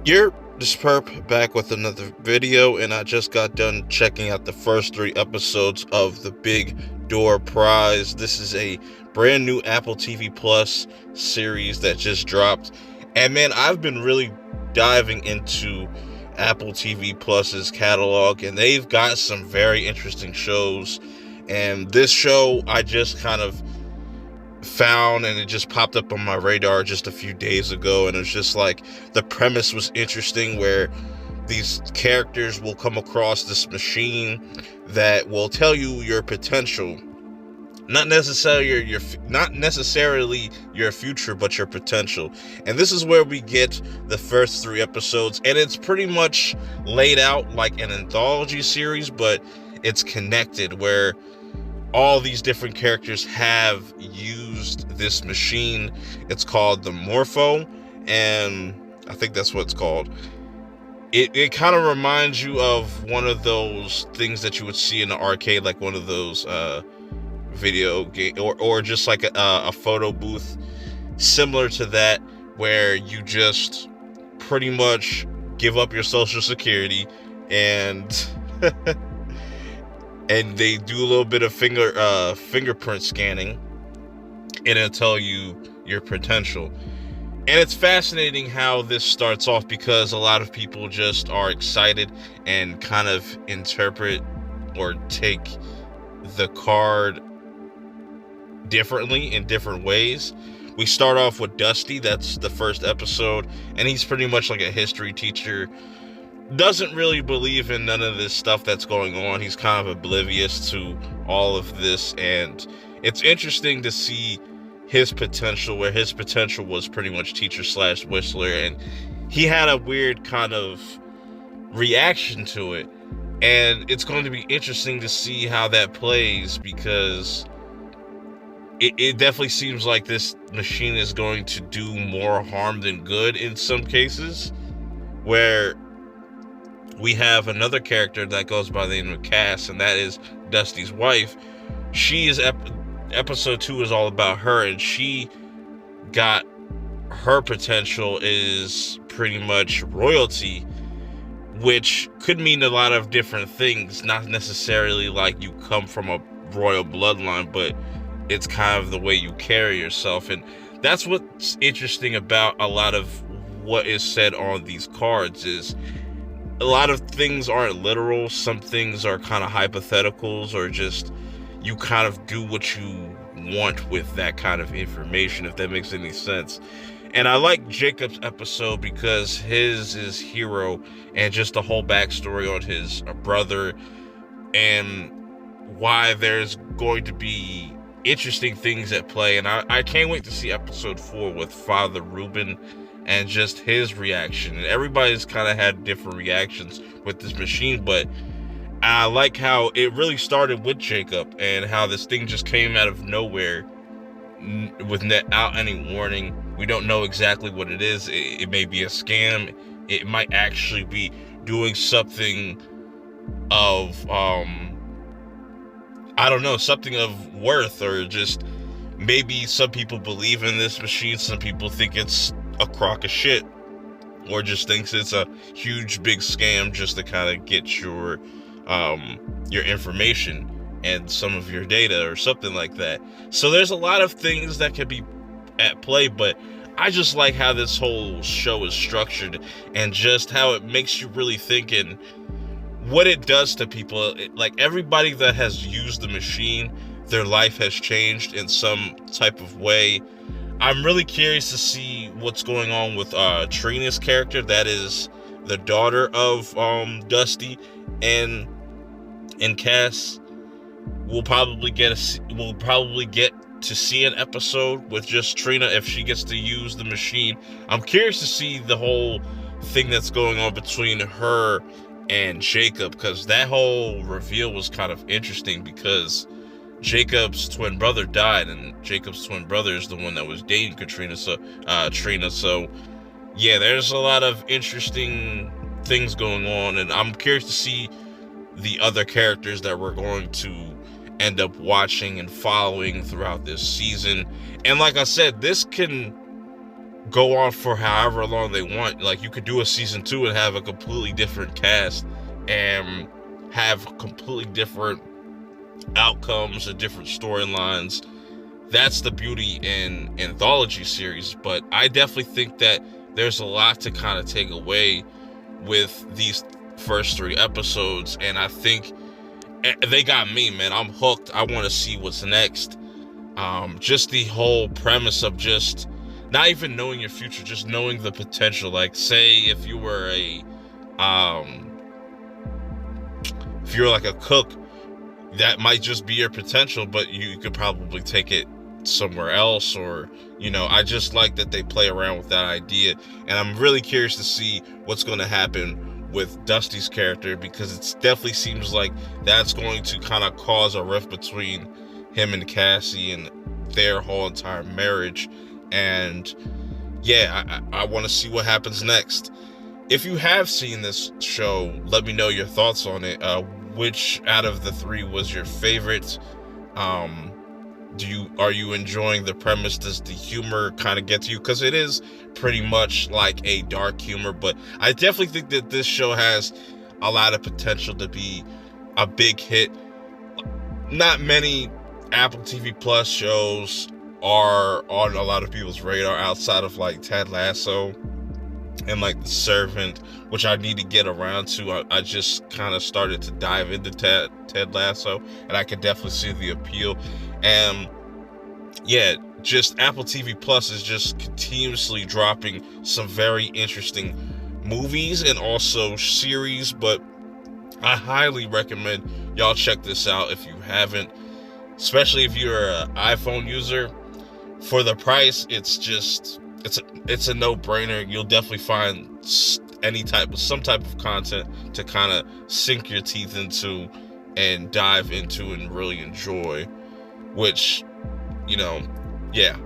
You're this perp back with another video, and I just got done checking out the first 3 episodes of the Big Door Prize. This is a brand new Apple TV Plus series that just dropped. And man, I've been really diving into Apple TV Plus's catalog, and they've got some very interesting shows. And this show I just kind of found, and it just popped up on my radar just a few days ago, and it was just like the premise was interesting, where these characters will come across this machine that will tell you your potential, not necessarily your future, but your potential. And this is where we get the first 3 episodes, and it's pretty much laid out like an anthology series, but it's connected, where all these different characters have used this machine. It's called the Morpho, and I think that's what it's called. It kind of reminds you of one of those things that you would see in the arcade, like one of those video game, or just like a photo booth, similar to that, where you just pretty much give up your social security and and they do a little bit of fingerprint scanning, and it'll tell you your potential. And it's fascinating how this starts off, because a lot of people just are excited and kind of interpret or take the card differently in different ways. We start off with Dusty. That's the first episode, and he's pretty much like a history teacher. Doesn't really believe in none of this stuff that's going on. He's kind of oblivious to all of this, and it's interesting to see his potential, where his potential was pretty much teacher slash whistler, and he had a weird kind of reaction to it. And it's going to be interesting to see how that plays, because it definitely seems like this machine is going to do more harm than good in some cases, where we have another character that goes by the name of Cass, and that is Dusty's wife. She is episode 2 is all about her, and she got her potential is pretty much royalty, which could mean a lot of different things. Not necessarily like you come from a royal bloodline, but it's kind of the way you carry yourself. And that's what's interesting about a lot of what is said on these cards, is a lot of things aren't literal. Some things are kind of hypotheticals, or just you kind of do what you want with that kind of information, if that makes any sense. And I like Jacob's episode because his is hero, and just the whole backstory on his brother, and why there's going to be interesting things at play. And I can't wait to see episode 4 with Father Ruben and just his reaction. And everybody's kind of had different reactions with this machine, but I like how it really started with Jacob, and how this thing just came out of nowhere without any warning. We don't know exactly what it is. It may be a scam. It might actually be doing something of I don't know, something of worth, or just maybe some people believe in this machine, some people think it's a crock of shit, or just thinks it's a huge big scam just to kind of get your information and some of your data or something like that. So there's a lot of things that could be at play, but I just like how this whole show is structured, and just how it makes you really think, and what it does to people. Like, everybody that has used the machine, their life has changed in some type of way. I'm really curious to see what's going on with Trina's character, that is the daughter of Dusty, and Cass. We'll probably get to see an episode with just Trina, if she gets to use the machine. I'm curious to see the whole thing that's going on between her and Jacob, because that whole reveal was kind of interesting, because Jacob's twin brother died, and Jacob's twin brother is the one that was dating Trina. So yeah, there's a lot of interesting things going on, and I'm curious to see the other characters that we're going to end up watching and following throughout this season. And like I said, this can go on for however long they want. Like, you could do a season 2 and have a completely different cast and have completely different outcomes and different storylines. That's the beauty in anthology series. But I definitely think that there's a lot to kind of take away with these first 3 episodes, and I think they got me, man. I'm hooked. I want to see what's next. Just the whole premise of just not even knowing your future, just knowing the potential. Like, say if you were like a cook, that might just be your potential, but you could probably take it somewhere else. Or, I just like that they play around with that idea, and I'm really curious to see what's going to happen with Dusty's character, because it definitely seems like that's going to kind of cause a rift between him and Cassie and their whole entire marriage. And yeah, I want to see what happens next. If you have seen this show, let me know your thoughts on it. Which out of the 3 was your favorite? Are you enjoying the premise? Does the humor kind of get to you? Because it is pretty much like a dark humor, but I definitely think that this show has a lot of potential to be a big hit. Not many Apple TV Plus shows are on a lot of people's radar outside of like Ted Lasso and like The Servant, which I need to get around to. I just kind of started to dive into Ted Lasso, and I can definitely see the appeal. And yeah, just Apple TV Plus is just continuously dropping some very interesting movies and also series, but I highly recommend y'all check this out if you haven't, especially if you're an iPhone user. For the price, it's a no-brainer. You'll definitely find some type of content to kind of sink your teeth into and dive into and really enjoy, which, yeah.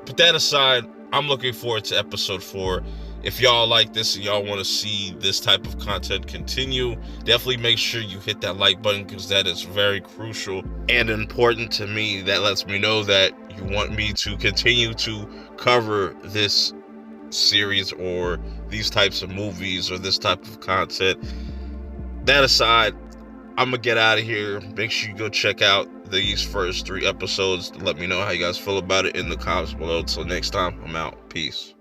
Put that aside, I'm looking forward to episode 4. If y'all like this and y'all want to see this type of content continue, definitely make sure you hit that like button, because that is very crucial and important to me. That lets me know that you want me to continue to cover this series or these types of movies or this type of content. That aside, I'm gonna get out of here. Make sure you go check out these first 3 episodes. Let me know how you guys feel about it in the comments below. Till next time, I'm out. Peace.